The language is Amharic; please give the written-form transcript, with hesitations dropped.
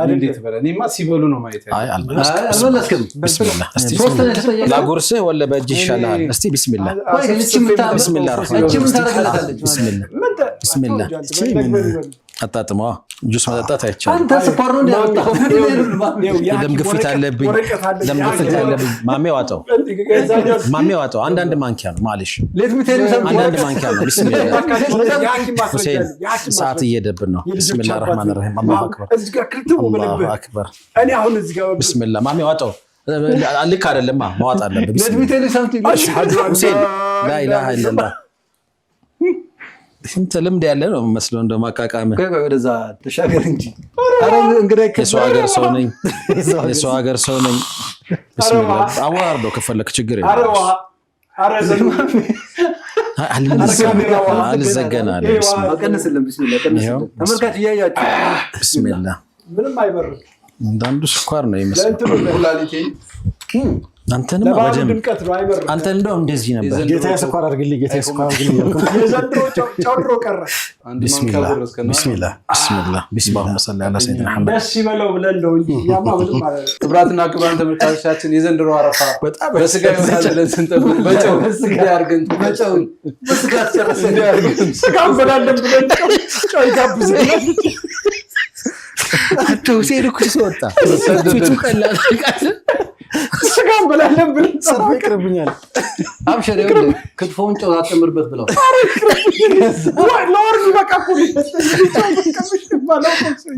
እንዴት በለ እኔማ ሲበሉ ነው ማየት አይ አልመለስክም ቢስሚላህ እስቲ ላጎርስ ወለ በእጅ ይሻላል እስቲ ቢስሚላህ ቢስሚላህ ቢስሚላህ አጣጥመዋ ጁስ መጠጣት አይቻልም አንተ ስኳር ነው ያወጣው ደም ግፊት አለብኝ ማሜ ዋጣው አንዳንድ ማንኪያ ነው ማለሽ አንዳንድ ማንኪያ ነው ቢስሚላህ ሁሴን ሰዓት እየደብን ነው ቢስሚላህ الرحمن الرحيم الله اكبر እኔ አሁን እዚህ ጋር ቢስሚላህ ማሜ ዋጣው ልክ አይደለም ማዋጣ አለበት ቢስሚላህ ሁሴን لا اله الا الله እንት ልምድ ያለ ነው መስሎ እንደማቃቃመ ወደዛ ተሻገር እንጂ አረ እንግዲህ የሰው ሀገር ሰው ነኝ ቢስሚላህ አዋርዶ ከፈለክ ችግር የለም አረ ዘማሚ አልዘገናል ቢስሚላህ ተመልካች ያያችሁ ቢስሚላህ ምንም አይበርም እንዳንዱ ስኳር ነው ይመስል ኩላሊቴ አንተንም አንተ እንደው እንደዚህ ነበር ጌታዬ ስኳር አድርግልኝ የዘንድሮ ጨውድሮ ቀረ ቢስሚላህ ቢስሚላህ ሰለ ዐላ ሰይድና መሐመድ ደስ ይበለው ብለን ነው እንጂ ያማ ምንም ማለት ክብራትና ክብራን ተመልካቾቻችን የዘንድሮ አረፋ በስጋ ይሆናል ብለን ስንጠብቅ በጨው ስጋ ያርገን በስጋ ጨርሰን ያርገን ስጋ በላለም ብለን ጨው ይጋብዘናል አጥቶ ሲልኩ ሲወጣ ፊቱ ቀላል አይቃል ስጋም በላለም ብለን ሰራው ይቅርብኛል አብሽር ይወል ክትፎውን ጨው አጨምርበት ብለው ወይ ሎርድ በቃ ኩሊ